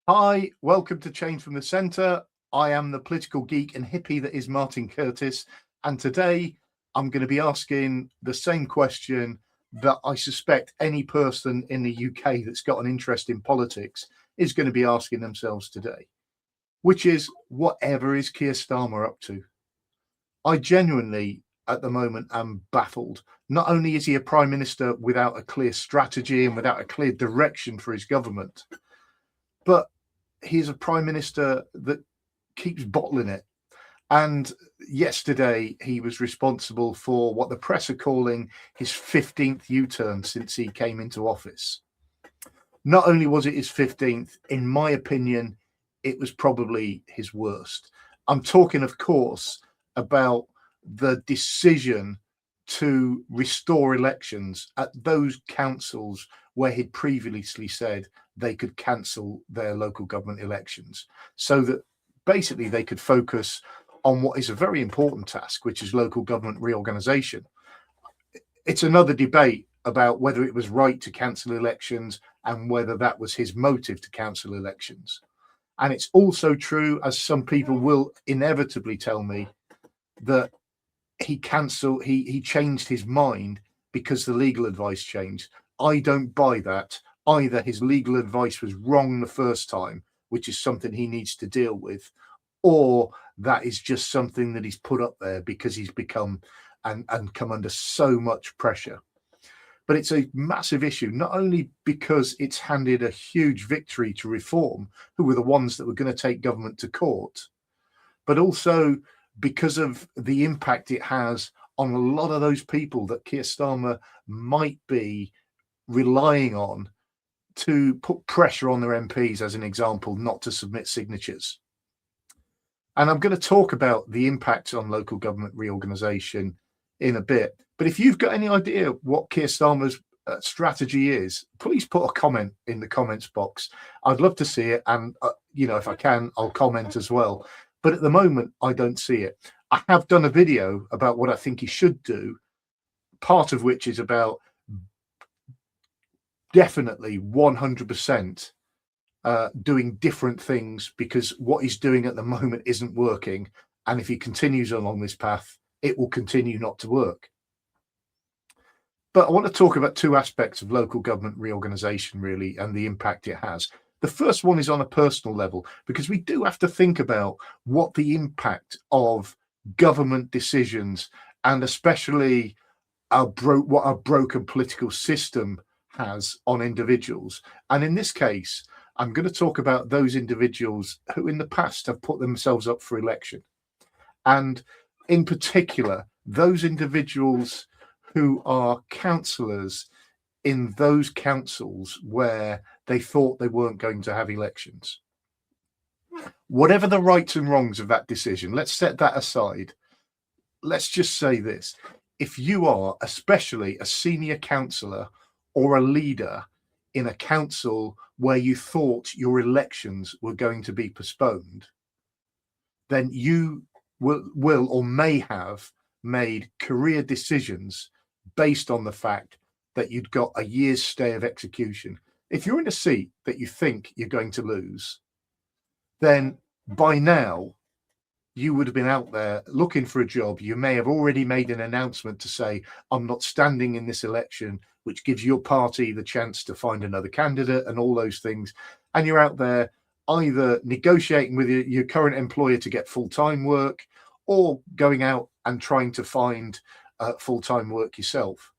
Hi, welcome to Change from the Centre. I am the political geek and hippie that is Martin Curtis. And today I'm going to be asking the same question that I suspect any person in the UK that's got an interest in politics is going to be asking themselves today, which is whatever is Keir Starmer up to? I genuinely, at the moment, am baffled. Not only is he a prime minister without a clear strategy and without a clear direction for his government, but he's a prime minister that keeps bottling it. And yesterday, he was responsible for what the press are calling his 15th U-turn since he came into office. Not only was it his 15th, in my opinion, it was probably his worst. I'm talking, of course, about the decision to restore elections at those councils where he'd previously said they could cancel their local government elections so that basically they could focus on what is a very important task, which is local government reorganization. It's another debate about whether it was right to cancel elections and whether that was his motive to cancel elections. And it's also true, as some people will inevitably tell me, that he changed his mind because the legal advice changed. I don't buy that. Either his legal advice was wrong the first time, which is something he needs to deal with, or that is just something that he's put up there because he's become and come under so much pressure. But it's a massive issue, not only because it's handed a huge victory to Reform, who were the ones that were going to take government to court, but also because of the impact it has on a lot of those people that Keir Starmer might be relying on to put pressure on their MPs, as an example, not to submit signatures. And I'm going to talk about the impact on local government reorganisation in a bit. But if you've got any idea what Keir Starmer's strategy is, please put a comment in the comments box. I'd love to see it. And, if I can, I'll comment as well. But at the moment, I don't see it. I have done a video about what I think he should do, part of which is about definitely 100% doing different things, because what he's doing at the moment isn't working. And if he continues along this path, it will continue not to work. But I want to talk about two aspects of local government reorganisation, really, and the impact it has. The first one is on a personal level, because we do have to think about what the impact of government decisions, and especially what a broken political system has on individuals. And in this case, I'm going to talk about those individuals who in the past have put themselves up for election. And in particular, those individuals who are councillors in those councils where they thought they weren't going to have elections. Whatever the rights and wrongs of that decision, let's set that aside. Let's just say this. If you are especially a senior councillor or a leader in a council where you thought your elections were going to be postponed, then you will or may have made career decisions based on the fact that you'd got a year's stay of execution. If you're in a seat that you think you're going to lose, then by now you would have been out there looking for a job. You may have already made an announcement to say, I'm not standing in this election, which gives your party the chance to find another candidate and all those things. And you're out there either negotiating with your current employer to get full-time work, or going out and trying to find full-time work yourself.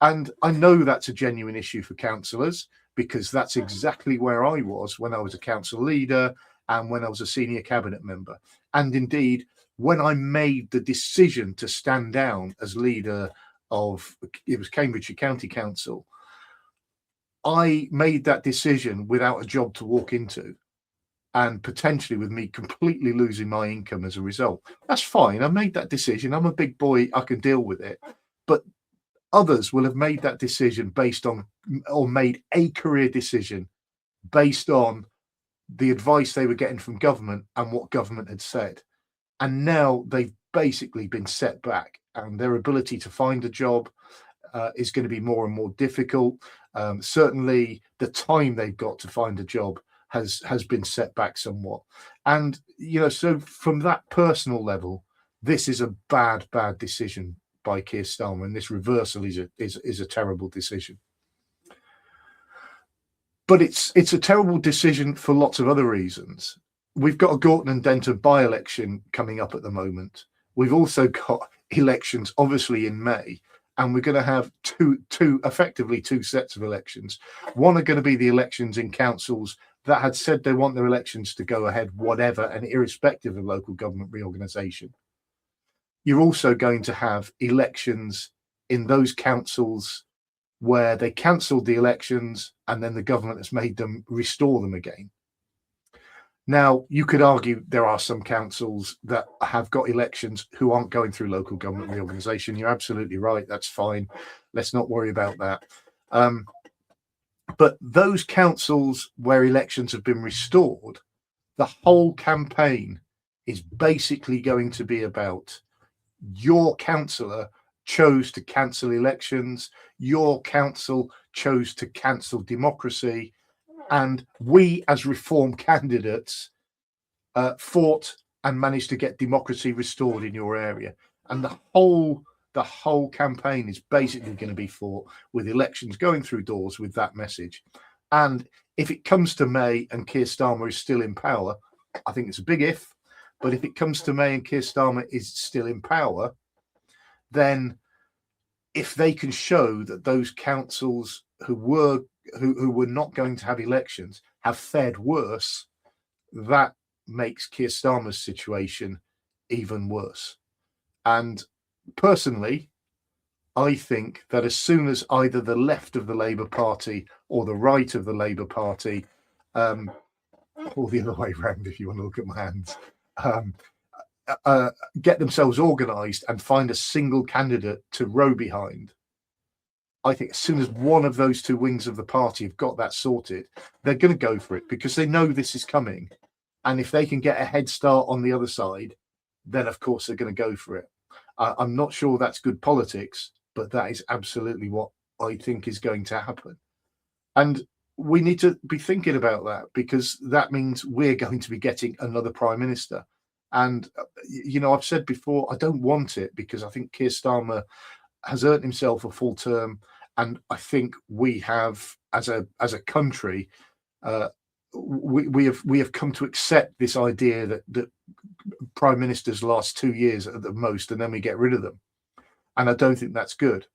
And I know that's a genuine issue for councillors, because that's exactly where I was when I was a council leader and when I was a senior cabinet member. And indeed, when I made the decision to stand down as leader of, it was Cambridgeshire County Council, I made that decision without a job to walk into, and potentially with me completely losing my income as a result. That's fine. I made that decision. I'm a big boy. I can deal with it. But others will have made that decision based on, or made a career decision based on the advice they were getting from government and what government had said. And now they've basically been set back, and their ability to find a job is going to be more and more difficult. Certainly the time they've got to find a job has been set back somewhat. And so from that personal level, this is a bad decision by Keir Starmer, and this reversal is a terrible decision. But it's a terrible decision for lots of other reasons. We've got a Gorton and Denton by-election coming up at the moment. We've also got elections, obviously, in May, and we're going to have effectively two sets of elections. One are going to be the elections in councils that had said they want their elections to go ahead, whatever, and irrespective of local government reorganisation. You're also going to have elections in those councils where they cancelled the elections and then the government has made them restore them again. Now, you could argue there are some councils that have got elections who aren't going through local government reorganisation. You're absolutely right. That's fine. Let's not worry about that. But those councils where elections have been restored, the whole campaign is basically going to be about your councillor chose to cancel elections, your council chose to cancel democracy, and we as reform candidates fought and managed to get democracy restored in your area. And the whole campaign is basically going to be fought with elections going through doors with that message. And if it comes to May and Keir Starmer is still in power, I think it's a big if, but if it comes to May and Keir Starmer is still in power, then if they can show that those councils who were not going to have elections have fared worse, that makes Keir Starmer's situation even worse. And personally, I think that as soon as either the left of the Labour Party or the right of the Labour Party, or the other way around if you want to look at my hands, get themselves organised and find a single candidate to row behind, I think as soon as one of those two wings of the party have got that sorted, they're going to go for it because they know this is coming. And if they can get a head start on the other side, then of course they're going to go for it. I'm not sure that's good politics, but that is absolutely what I think is going to happen. And we need to be thinking about that because that means we're going to be getting another prime minister. And, I've said before, I don't want it because I think Keir Starmer has earned himself a full term. And I think we have, as a country, we have come to accept this idea that prime ministers last 2 years at the most, and then we get rid of them. And I don't think that's good.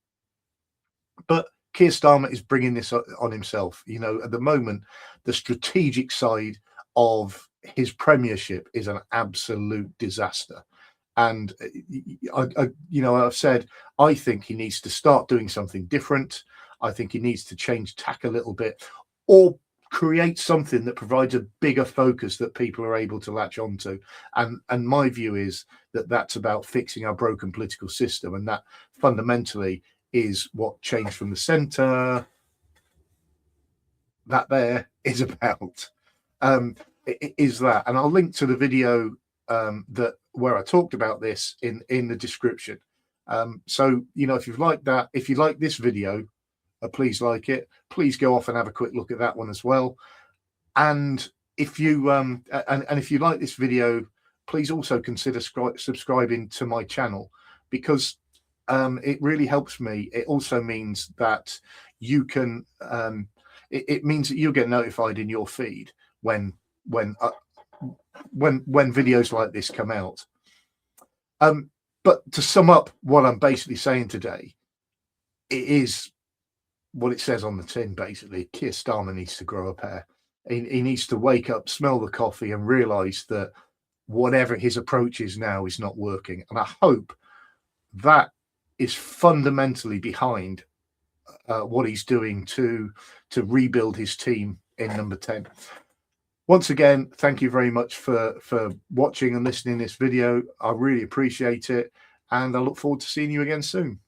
But Keir Starmer is bringing this on himself. At the moment, the strategic side of his premiership is an absolute disaster. And I've said, I think he needs to start doing something different. I think he needs to change tack a little bit or create something that provides a bigger focus that people are able to latch onto. And my view is that that's about fixing our broken political system. And that fundamentally is what Change from the Centre, that there is about. Is that, and I'll link to the video where I talked about this in the description. So if you've liked that, if you like this video, please like it. Please go off and have a quick look at that one as well. And if you if you like this video, please also consider subscribing to my channel because it really helps me. It also means that you can. It means that you'll get notified in your feed when videos like this come out. But to sum up what I'm basically saying today, it is what it says on the tin. Basically, Keir Starmer needs to grow a pair. He needs to wake up, smell the coffee, and realise that whatever his approach is now is not working. And I hope that is fundamentally behind what he's doing to rebuild his team in number 10. Once again, thank you very much for watching and listening to this video. I really appreciate it, and I look forward to seeing you again soon.